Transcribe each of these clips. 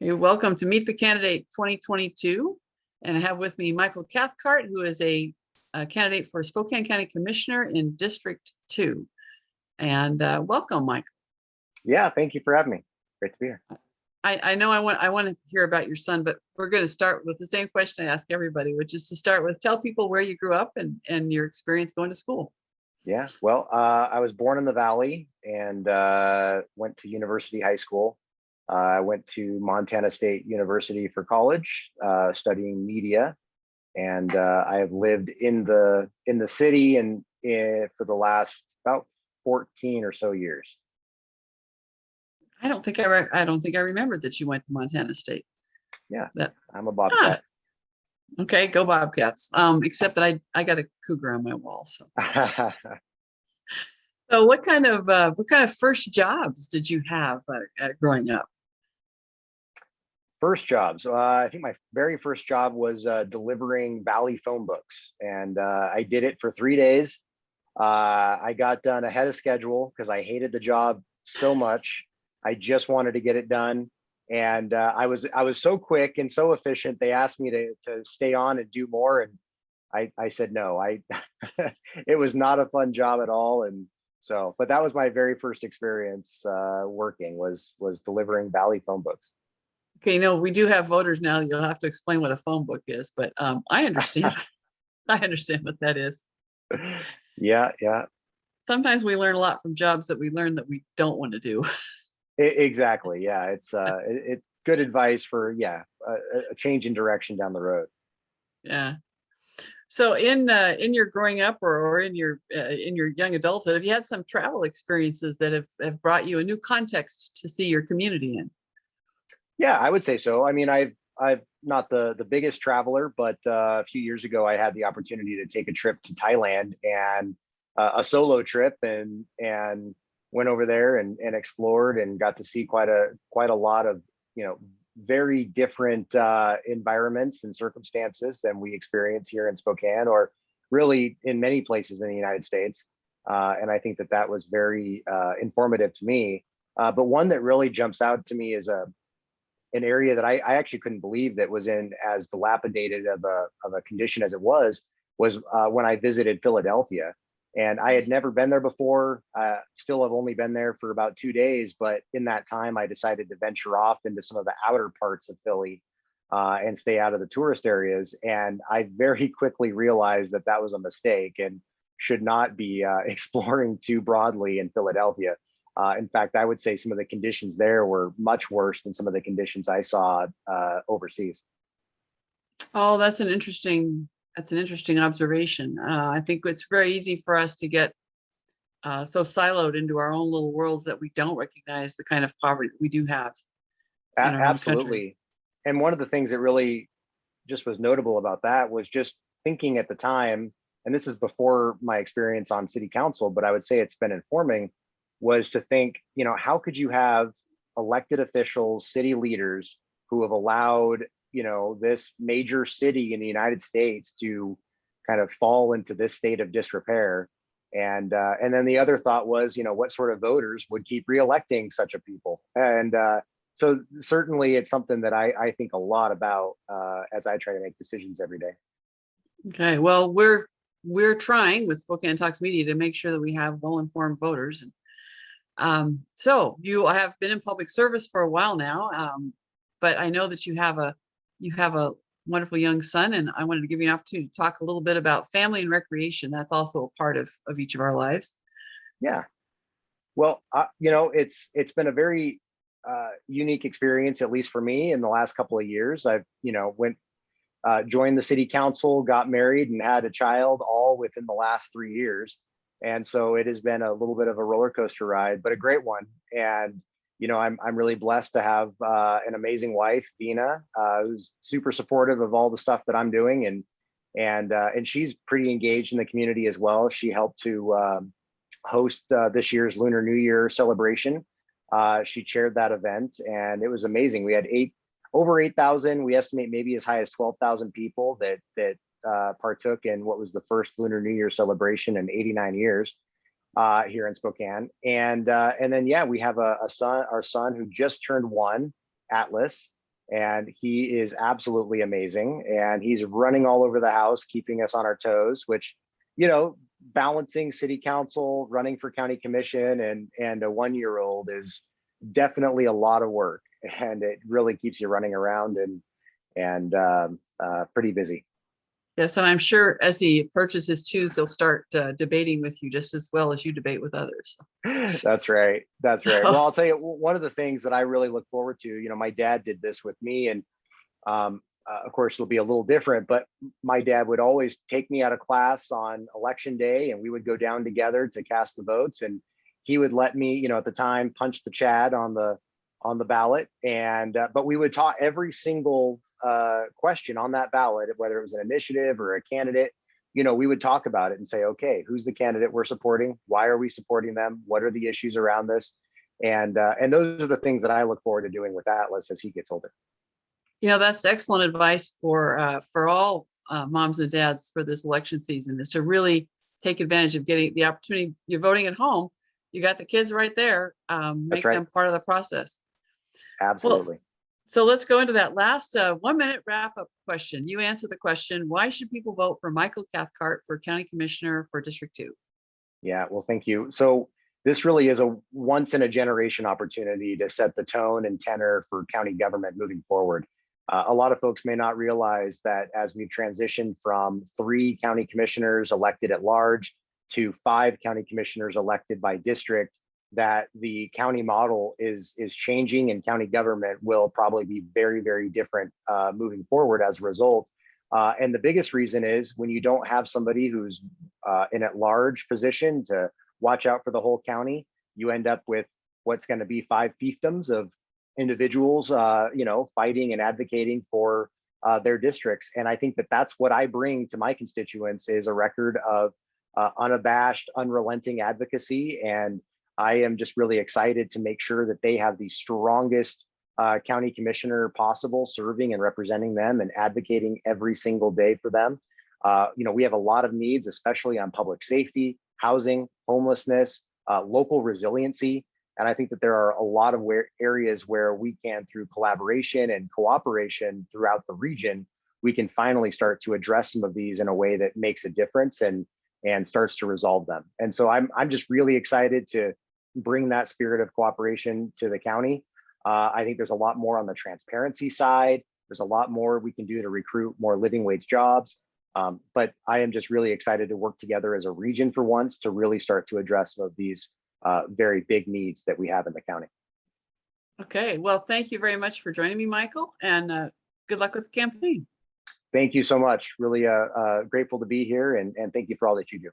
Hey, welcome to Meet the Candidate 2022. And I have with me Michael Cathcart, who is a candidate for Spokane County Commissioner in District 2. And welcome, Mike. Yeah, thank you for having me. Great to be here. I know I want to hear about your son, but we're going to start with the same question I ask everybody, which is to start with, tell people where you grew up and your experience going to school. Yeah, well, I was born in the Valley and went to University High School. I went to Montana State University for college, studying media, and I have lived in the city and for the last about 14 or so years. I don't think I remembered that you went to Montana State. Yeah, I'm a Bobcat. Okay, go Bobcats. Except that I got a cougar on my wall. So, so what kind of first jobs did you have growing up? First jobs. I think my very first job was delivering Valley phone books, and I did it for 3 days. I got done ahead of schedule because I hated the job so much. I just wanted to get it done, and I was so quick and so efficient. They asked me to stay on and do more, and I said no. It was not a fun job at all, and so. But that was my very first experience working was delivering Valley phone books. Okay, we do have voters now. You'll have to explain what a phone book is, but I understand. I understand what that is. Yeah. Sometimes we learn a lot from jobs that we learn that we don't want to do. Exactly. Yeah, it's good advice for a change in direction down the road. Yeah. So in your growing up or in your young adulthood, have you had some travel experiences that have brought you a new context to see your community in? Yeah, I would say so. I mean, I've not the biggest traveler, but a few years ago, I had the opportunity to take a trip to Thailand and a solo trip and went over there and explored and got to see quite a lot of very different environments and circumstances than we experience here in Spokane, or really in many places in the United States. And I think that was very informative to me. But one that really jumps out to me is an area that I actually couldn't believe that was in as dilapidated of a condition as it was when I visited Philadelphia. And I had never been there before. Still have only been there for about 2 days, but in that time, I decided to venture off into some of the outer parts of Philly and stay out of the tourist areas. And I very quickly realized that was a mistake and should not be exploring too broadly in Philadelphia. In fact, I would say some of the conditions there were much worse than some of the conditions I saw overseas. Oh, that's an interesting observation. I think it's very easy for us to get so siloed into our own little worlds that we don't recognize the kind of poverty that we do have in our own country. Absolutely. And one of the things that really just was notable about that was just thinking at the time, and this is before my experience on city council, but I would say it's been informing, was to think, how could you have elected officials, city leaders who have allowed, this major city in the United States to kind of fall into this state of disrepair. And then the other thought was, what sort of voters would keep reelecting such a people? And so certainly it's something that I think a lot about as I try to make decisions every day. Okay, well, we're trying with Spokane Talks Media to make sure that we have well-informed voters. And so you have been in public service for a while now, but I know that you have a wonderful young son, and I wanted to give you an opportunity to talk a little bit about family and recreation. That's also a part of each of our lives. Yeah. Well, it's been a very unique experience, at least for me, in the last couple of years. I've, joined the city council, got married, and had a child all within the last 3 years. And so it has been a little bit of a roller coaster ride, but a great one. And I'm really blessed to have an amazing wife, Dina, who's super supportive of all the stuff that I'm doing, and she's pretty engaged in the community as well. She helped to host this year's Lunar New Year celebration. She chaired that event, and it was amazing. We had over 8,000. We estimate maybe as high as 12,000 people that partook in what was the first Lunar New Year celebration in 89 years. Here in Spokane, and then we have a son, our son who just turned 1, Atlas, and he is absolutely amazing. And he's running all over the house, keeping us on our toes, which, balancing city council, running for county commission, and a 1-year-old is definitely a lot of work, and it really keeps you running around and pretty busy. Yes, and I'm sure as he approaches his twos, he'll start debating with you just as well as you debate with others. That's right. Well, I'll tell you, one of the things that I really look forward to, my dad did this with me, and of course it'll be a little different, but my dad would always take me out of class on election day, and we would go down together to cast the votes, and he would let me, at the time, punch the Chad on the ballot, and but we would talk every single question on that ballot, whether it was an initiative or a candidate. We would talk about it and say, okay, who's the candidate we're supporting? Why are we supporting them? What are the issues around this? And those are the things that I look forward to doing with Atlas as he gets older. That's excellent advice for all moms and dads for this election season, is to really take advantage of getting the opportunity. You're voting at home. You got the kids right there. Make them part of the process. Absolutely. Well, so let's go into that last 1 minute wrap up question. You answer the question: why should people vote for Michael Cathcart for County Commissioner for District 2? Yeah, well, thank you. So this really is a once in a generation opportunity to set the tone and tenor for county government moving forward. A lot of folks may not realize that as we've transitioned from 3 county commissioners elected at large to 5 county commissioners elected by district, that the county model is changing, and county government will probably be very, very different moving forward as a result. And the biggest reason is when you don't have somebody who's in at large position to watch out for the whole county, you end up with what's going to be 5 fiefdoms of individuals, fighting and advocating for their districts. And I think that that's what I bring to my constituents, is a record of unabashed, unrelenting advocacy. And I am just really excited to make sure that they have the strongest county commissioner possible, serving and representing them and advocating every single day for them. We have a lot of needs, especially on public safety, housing, homelessness, local resiliency. And I think that there are a lot of areas where we can, through collaboration and cooperation throughout the region, we can finally start to address some of these in a way that makes a difference and starts to resolve them. And so I'm just really excited to bring that spirit of cooperation to the county. I think there's a lot more on the transparency side. There's a lot more we can do to recruit more living wage jobs. But I am just really excited to work together as a region for once to really start to address some of these very big needs that we have in the county. Okay, well, thank you very much for joining me, Michael, and good luck with the campaign. Thank you so much. Really grateful to be here, and thank you for all that you do.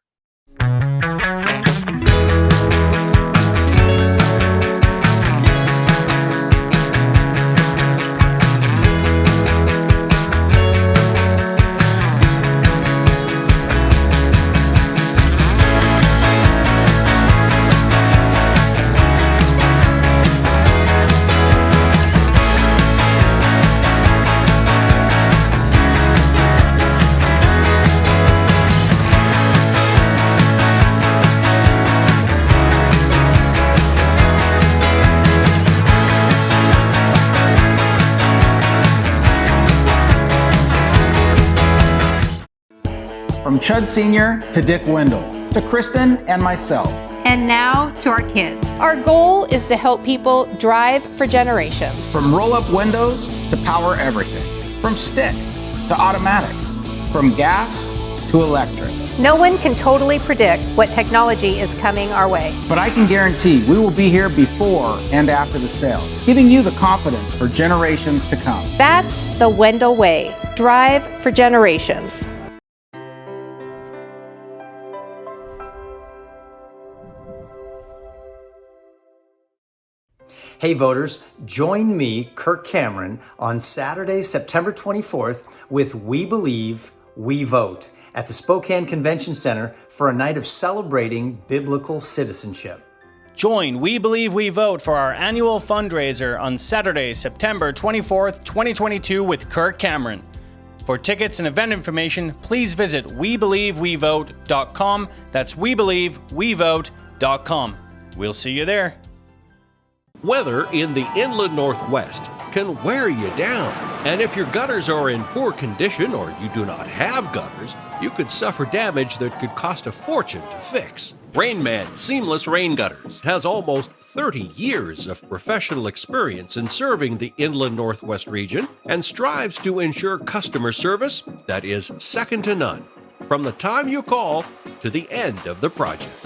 From Chud Sr. to Dick Wendell, to Kristen and myself. And now to our kids. Our goal is to help people drive for generations. From roll-up windows to power everything. From stick to automatic. From gas to electric. No one can totally predict what technology is coming our way. But I can guarantee we will be here before and after the sale, giving you the confidence for generations to come. That's the Wendell way. Drive for generations. Hey voters, join me, Kirk Cameron, on Saturday, September 24th with We Believe, We Vote at the Spokane Convention Center for a night of celebrating biblical citizenship. Join We Believe We Vote for our annual fundraiser on Saturday, September 24th, 2022 with Kirk Cameron. For tickets and event information, please visit WeBelieveWeVote.com. That's WeBelieveWeVote.com. We'll see you there. Weather in the inland Northwest. can wear you down. And if your gutters are in poor condition or you do not have gutters, you could suffer damage that could cost a fortune to fix. Rainman Seamless Rain Gutters has almost 30 years of professional experience in serving the inland Northwest region and strives to ensure customer service that is second to none from the time you call to the end of the project.